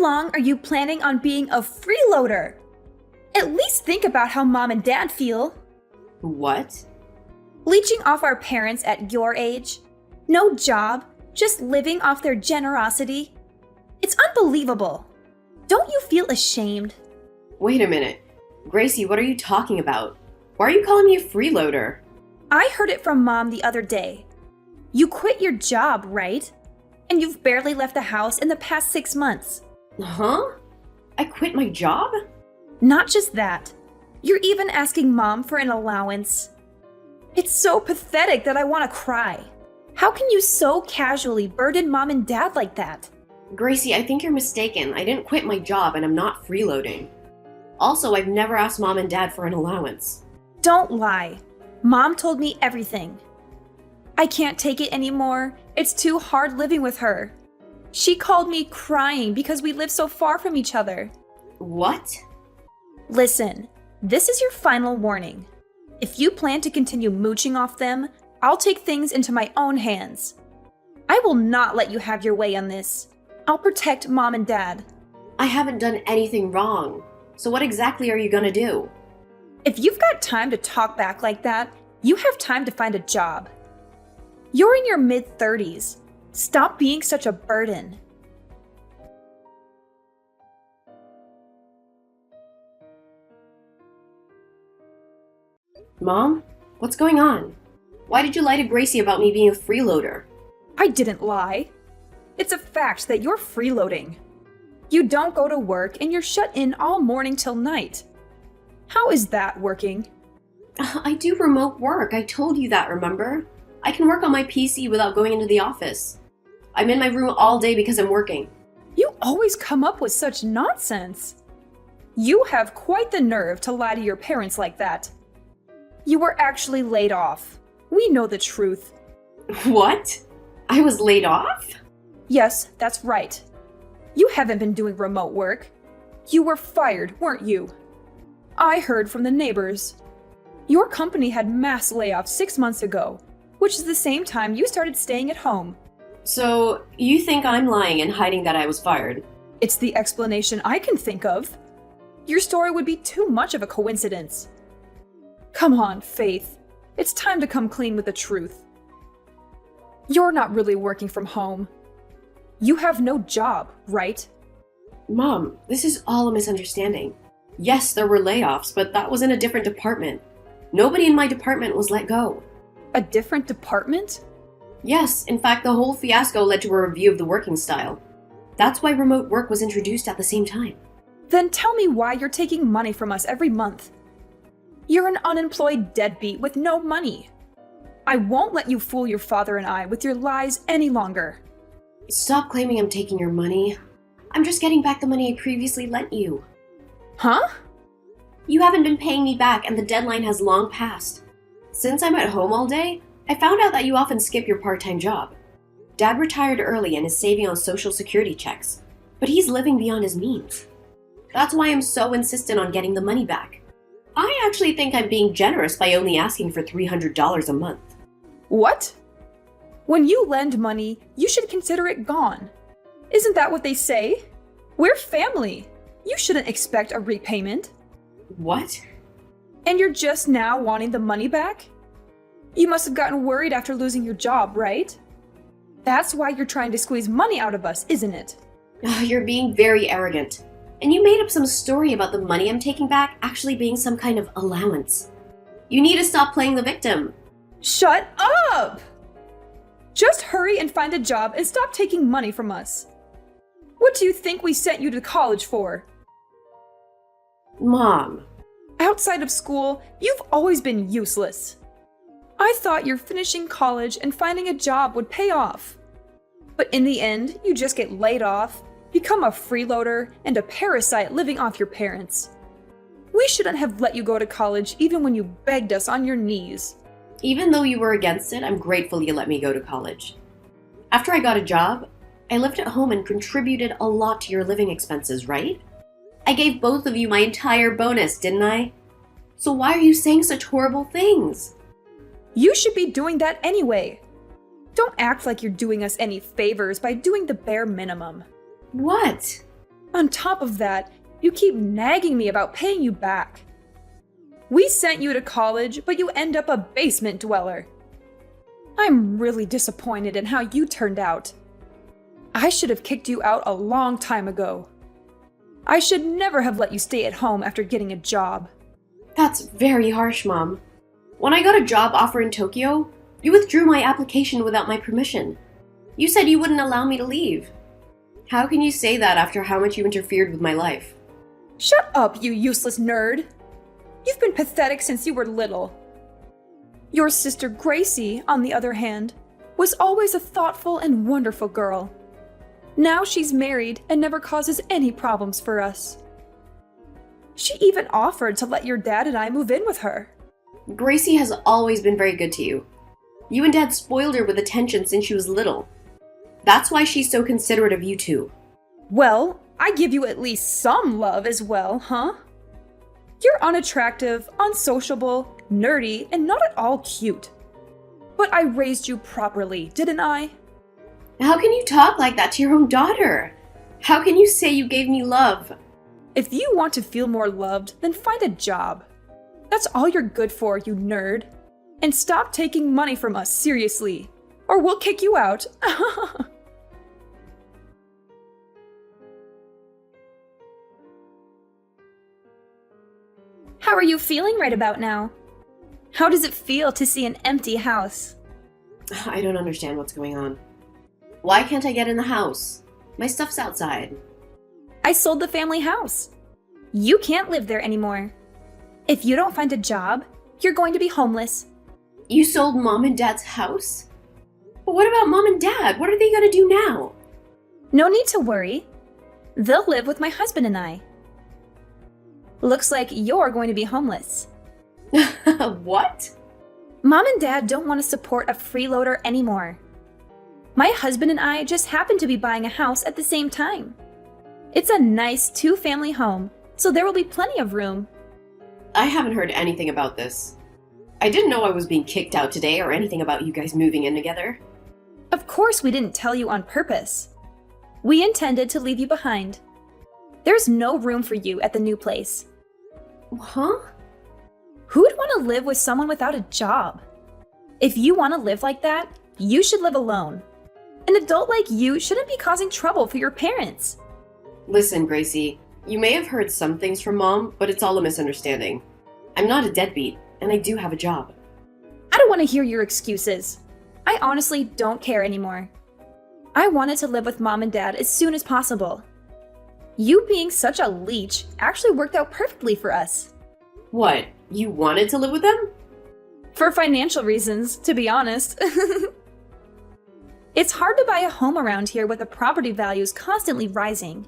long are you planning on being a freeloader? At least think about how mom and dad feel. What? Leeching off our parents at your age? No job, just living off their generosity? It's unbelievable. Don't you feel ashamed? Wait a minute. Gracie, what are you talking about? Why are you calling me a freeloader? I heard it from Mom the other day. You quit your job, right? And you've barely left the house in the past 6 months. Huh? I quit my job? Not just that. You're even asking Mom for an allowance. It's so pathetic that I want to cry. How can you so casually burden Mom and Dad like that? Gracie, I think you're mistaken. I didn't quit my job and I'm not freeloading. Also, I've never asked Mom and Dad for an allowance. Don't lie. Mom told me everything. I can't take it anymore. It's too hard living with her. She called me crying because we live so far from each other. What? Listen, this is your final warning. If you plan to continue mooching off them, I'll take things into my own hands. I will not let you have your way on this. I'll protect Mom and Dad. I haven't done anything wrong. So what exactly are you gonna do? If you've got time to talk back like that, you have time to find a job. You're in your mid-30s. Stop being such a burden. Mom? What's going on? Why did you lie to Gracie about me being a freeloader? I didn't lie. It's a fact that you're freeloading. You don't go to work and you're shut in all morning till night. How is that working? I do remote work. I told you that, remember? I can work on my PC without going into the office. I'm in my room all day because I'm working. You always come up with such nonsense. You have quite the nerve to lie to your parents like that. You were actually laid off. We know the truth. What? I was laid off? Yes, that's right. You haven't been doing remote work. You were fired, weren't you? I heard from the neighbors. Your company had mass layoffs 6 months ago, which is the same time you started staying at home. So, you think I'm lying and hiding that I was fired? It's the explanation I can think of. Your story would be too much of a coincidence. Come on, Faith. It's time to come clean with the truth. You're not really working from home. You have no job, right? Mom, this is all a misunderstanding. Yes, there were layoffs, but that was in a different department. Nobody in my department was let go. A different department? Yes, in fact, the whole fiasco led to a review of the working style. That's why remote work was introduced at the same time. Then tell me why you're taking money from us every month. You're an unemployed deadbeat with no money. I won't let you fool your father and I with your lies any longer. Stop claiming I'm taking your money. I'm just getting back the money I previously lent you. Huh? You haven't been paying me back and the deadline has long passed. Since I'm at home all day, I found out that you often skip your part-time job. Dad retired early and is saving on Social Security checks, but he's living beyond his means. That's why I'm so insistent on getting the money back. I actually think I'm being generous by only asking for $300 a month. What? When you lend money, you should consider it gone. Isn't that what they say? We're family. You shouldn't expect a repayment. What? And you're just now wanting the money back? You must have gotten worried after losing your job, right? That's why you're trying to squeeze money out of us, isn't it? You're being very arrogant. And you made up some story about the money I'm taking back actually being some kind of allowance. You need to stop playing the victim. Shut up! Just hurry and find a job and stop taking money from us. What do you think we sent you to college for? Mom. Outside of school, you've always been useless. I thought your finishing college and finding a job would pay off. But in the end, you just get laid off, become a freeloader, and a parasite living off your parents. We shouldn't have let you go to college even when you begged us on your knees. Even though you were against it, I'm grateful you let me go to college. After I got a job, I lived at home and contributed a lot to your living expenses, right? I gave both of you my entire bonus, didn't I? So why are you saying such horrible things? You should be doing that anyway. Don't act like you're doing us any favors by doing the bare minimum. What? On top of that, you keep nagging me about paying you back. We sent you to college, but you end up a basement dweller. I'm really disappointed in how you turned out. I should have kicked you out a long time ago. I should never have let you stay at home after getting a job. That's very harsh, Mom. When I got a job offer in Tokyo, you withdrew my application without my permission. You said you wouldn't allow me to leave. How can you say that after how much you interfered with my life? Shut up, you useless nerd! You've been pathetic since you were little. Your sister Gracie, on the other hand, was always a thoughtful and wonderful girl. Now she's married and never causes any problems for us. She even offered to let your dad and I move in with her. Gracie has always been very good to you. You and Dad spoiled her with attention since she was little. That's why she's so considerate of you two. Well, I give you at least some love as well, huh? You're unattractive, unsociable, nerdy, and not at all cute. But I raised you properly, didn't I? How can you talk like that to your own daughter? How can you say you gave me love? If you want to feel more loved, then find a job. That's all you're good for, you nerd. And stop taking money from us seriously, or we'll kick you out. How are you feeling right about now? How does it feel to see an empty house? I don't understand what's going on. Why can't I get in the house? My stuff's outside. I sold the family house. You can't live there anymore. If you don't find a job, you're going to be homeless. You sold Mom and Dad's house? But what about Mom and Dad? What are they gonna do now? No need to worry. They'll live with my husband and I. Looks like you're going to be homeless. What? Mom and Dad don't want to support a freeloader anymore. My husband and I just happen to be buying a house at the same time. It's a nice two-family home, so there will be plenty of room. I haven't heard anything about this. I didn't know I was being kicked out today or anything about you guys moving in together. Of course we didn't tell you on purpose. We intended to leave you behind. There's no room for you at the new place. Huh? Who'd want to live with someone without a job? If you want to live like that, you should live alone. An adult like you shouldn't be causing trouble for your parents. Listen, Gracie, you may have heard some things from Mom, but it's all a misunderstanding. I'm not a deadbeat, and I do have a job. I don't want to hear your excuses. I honestly don't care anymore. I wanted to live with Mom and Dad as soon as possible. You being such a leech actually worked out perfectly for us. What? You wanted to live with them? For financial reasons, to be honest. It's hard to buy a home around here with the property values constantly rising.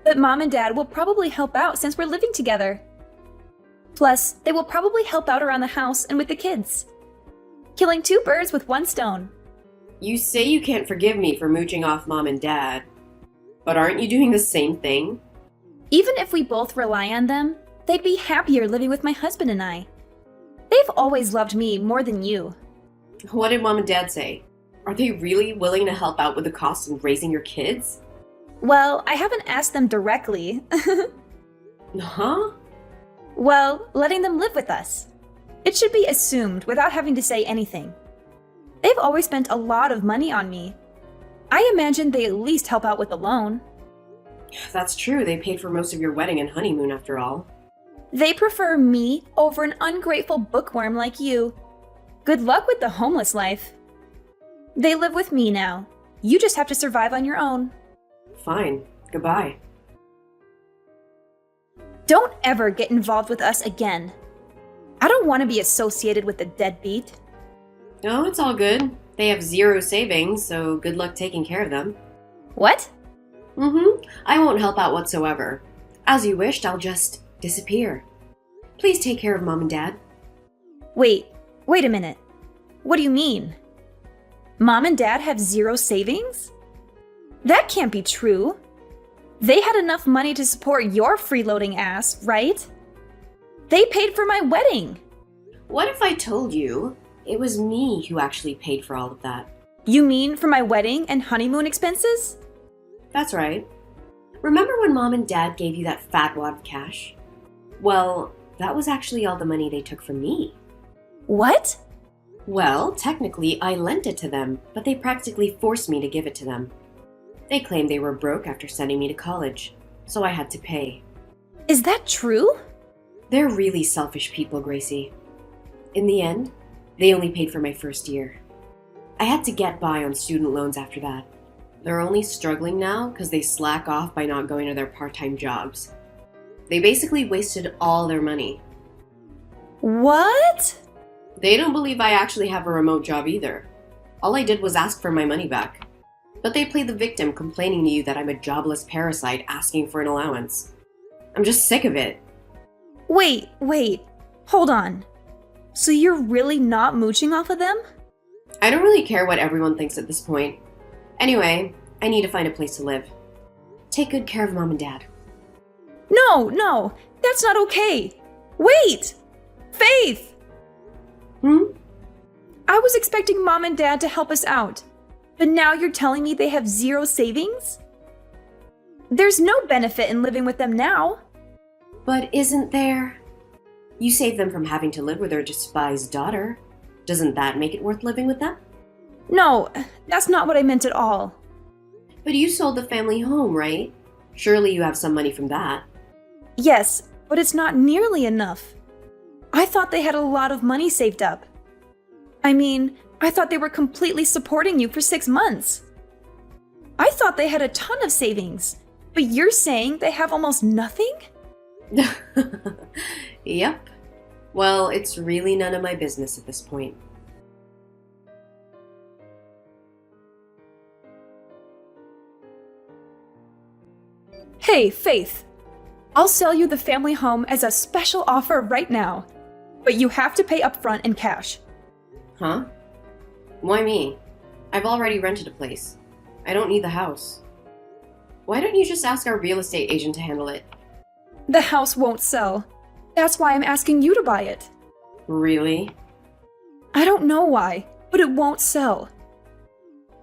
But Mom and Dad will probably help out since we're living together. Plus, they will probably help out around the house and with the kids. Killing two birds with one stone. You say you can't forgive me for mooching off Mom and Dad, but aren't you doing the same thing? Even if we both rely on them, they'd be happier living with my husband and I. They've always loved me more than you. What did Mom and Dad say? Are they really willing to help out with the cost of raising your kids? Well, I haven't asked them directly. Huh? Well, letting them live with us. It should be assumed without having to say anything. They've always spent a lot of money on me. I imagine they at least help out with the loan. That's true, they paid for most of your wedding and honeymoon after all. They prefer me over an ungrateful bookworm like you. Good luck with the homeless life. They live with me now. You just have to survive on your own. Fine. Goodbye. Don't ever get involved with us again. I don't want to be associated with the deadbeat. No, it's all good. They have zero savings, so good luck taking care of them. What? I won't help out whatsoever. As you wished, I'll just disappear. Please take care of Mom and Dad. Wait a minute. What do you mean? Mom and Dad have zero savings? That can't be true. They had enough money to support your freeloading ass, right? They paid for my wedding. What if I told you it was me who actually paid for all of that? You mean for my wedding and honeymoon expenses? That's right. Remember when Mom and Dad gave you that fat wad of cash? Well, that was actually all the money they took from me. What? Well, technically, I lent it to them, but they practically forced me to give it to them. They claimed they were broke after sending me to college, so I had to pay. Is that true? They're really selfish people, Gracie. In the end, they only paid for my first year. I had to get by on student loans after that. They're only struggling now because they slack off by not going to their part-time jobs. They basically wasted all their money. What? They don't believe I actually have a remote job either. All I did was ask for my money back. But they play the victim, complaining to you that I'm a jobless parasite asking for an allowance. I'm just sick of it. Wait. Hold on. So you're really not mooching off of them? I don't really care what everyone thinks at this point. Anyway, I need to find a place to live. Take good care of Mom and Dad. No, that's not okay. Wait! Faith! I was expecting Mom and Dad to help us out, but now you're telling me they have zero savings? There's no benefit in living with them now. But isn't there? You saved them from having to live with their despised daughter. Doesn't that make it worth living with them? No, that's not what I meant at all. But you sold the family home, right? Surely you have some money from that. Yes, but it's not nearly enough. I thought they had a lot of money saved up. I mean, I thought they were completely supporting you for 6 months. I thought they had a ton of savings, but you're saying they have almost nothing? Yep. Well, it's really none of my business at this point. Hey, Faith. I'll sell you the family home as a special offer right now, but you have to pay upfront in cash. Huh? Why me? I've already rented a place. I don't need the house. Why don't you just ask our real estate agent to handle it? The house won't sell. That's why I'm asking you to buy it. Really? I don't know why, but it won't sell.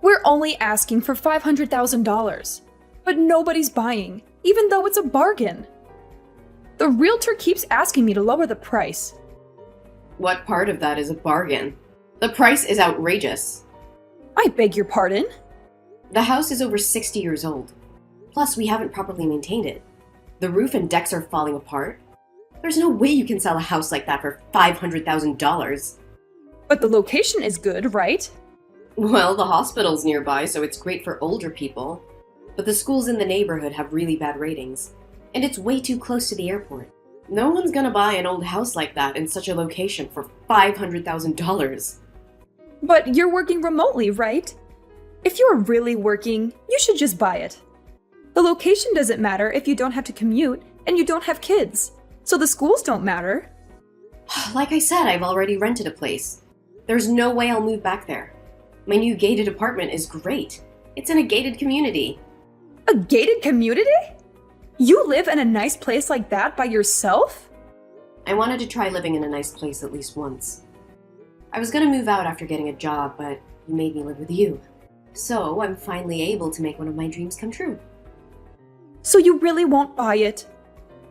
We're only asking for $500,000, but nobody's buying, even though it's a bargain. The realtor keeps asking me to lower the price. What part of that is a bargain? The price is outrageous. I beg your pardon? The house is over 60 years old. Plus, we haven't properly maintained it. The roof and decks are falling apart. There's no way you can sell a house like that for $500,000. But the location is good, right? Well, the hospital's nearby, so it's great for older people. But the schools in the neighborhood have really bad ratings. And it's way too close to the airport. No one's gonna buy an old house like that in such a location for $500,000. But you're working remotely, right? If you're really working, you should just buy it. The location doesn't matter if you don't have to commute and you don't have kids, so the schools don't matter. Like I said, I've already rented a place. There's no way I'll move back there. My new gated apartment is great. It's in a gated community. A gated community? You live in a nice place like that by yourself? I wanted to try living in a nice place at least once. I was gonna move out after getting a job, but you made me live with you. So I'm finally able to make one of my dreams come true. So you really won't buy it?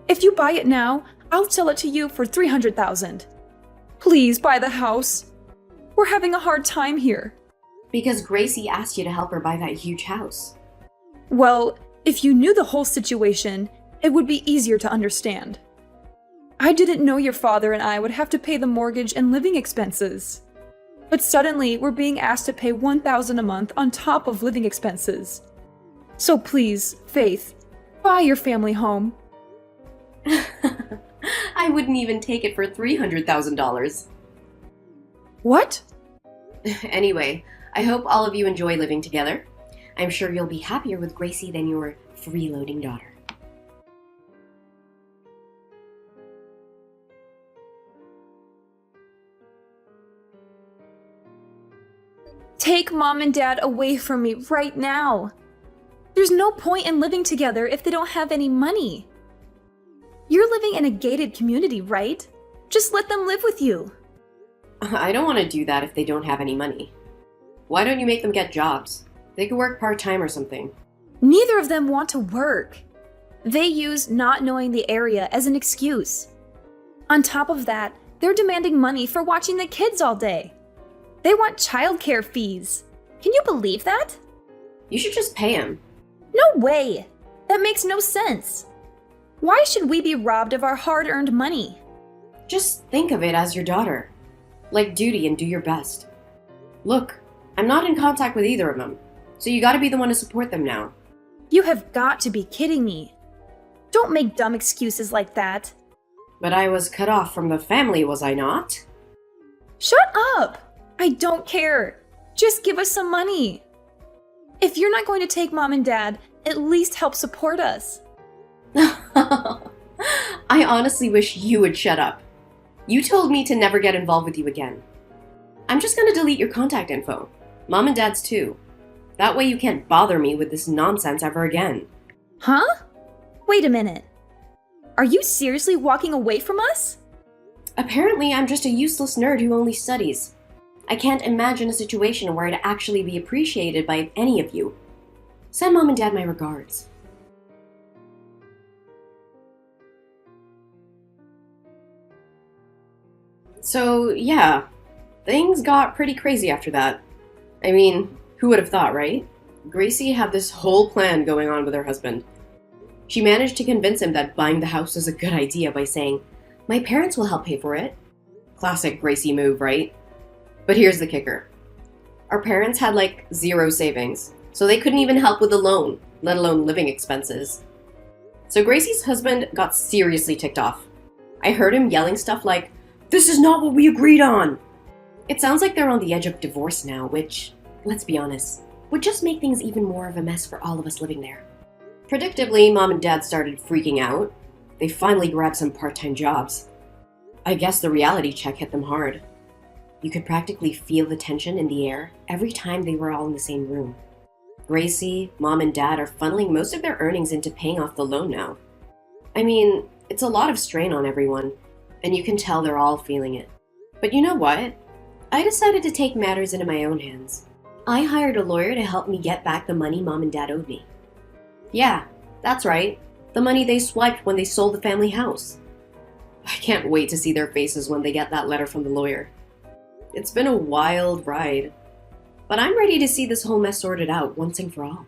If you buy it now, I'll sell it to you for $300,000. Please buy the house. We're having a hard time here. Because Gracie asked you to help her buy that huge house. Well, if you knew the whole situation, it would be easier to understand. I didn't know your father and I would have to pay the mortgage and living expenses. But suddenly, we're being asked to pay $1,000 a month on top of living expenses. So please, Faith, buy your family home. I wouldn't even take it for $300,000. What? Anyway, I hope all of you enjoy living together. I'm sure you'll be happier with Gracie than your freeloading daughter. Take Mom and Dad away from me right now. There's no point in living together if they don't have any money. You're living in a gated community, right? Just let them live with you. I don't want to do that if they don't have any money. Why don't you make them get jobs? They could work part-time or something. Neither of them want to work. They use not knowing the area as an excuse. On top of that, they're demanding money for watching the kids all day. They want childcare fees. Can you believe that? You should just pay him. No way! That makes no sense. Why should we be robbed of our hard-earned money? Just think of it as your daughter. Like duty and do your best. Look, I'm not in contact with either of them, so you gotta be the one to support them now. You have got to be kidding me. Don't make dumb excuses like that. But I was cut off from the family, was I not? Shut up! I don't care. Just give us some money. If you're not going to take Mom and Dad, at least help support us. I honestly wish you would shut up. You told me to never get involved with you again. I'm just gonna delete your contact info. Mom and Dad's too. That way you can't bother me with this nonsense ever again. Huh? Wait a minute. Are you seriously walking away from us? Apparently, I'm just a useless nerd who only studies. I can't imagine a situation where I'd actually be appreciated by any of you. Send Mom and Dad my regards. So, yeah, things got pretty crazy after that. I mean, who would have thought, right? Gracie had this whole plan going on with her husband. She managed to convince him that buying the house was a good idea by saying, "My parents will help pay for it." Classic Gracie move, right? But here's the kicker. Our parents had like zero savings, so they couldn't even help with the loan, let alone living expenses. So Gracie's husband got seriously ticked off. I heard him yelling stuff like, "This is not what we agreed on!" It sounds like they're on the edge of divorce now, which, let's be honest, would just make things even more of a mess for all of us living there. Predictably, Mom and Dad started freaking out. They finally grabbed some part-time jobs. I guess the reality check hit them hard. You could practically feel the tension in the air every time they were all in the same room. Gracie, Mom, and Dad are funneling most of their earnings into paying off the loan now. I mean, it's a lot of strain on everyone, and you can tell they're all feeling it. But you know what? I decided to take matters into my own hands. I hired a lawyer to help me get back the money Mom and Dad owed me. Yeah, that's right. The money they swiped when they sold the family house. I can't wait to see their faces when they get that letter from the lawyer. It's been a wild ride, but I'm ready to see this whole mess sorted out once and for all.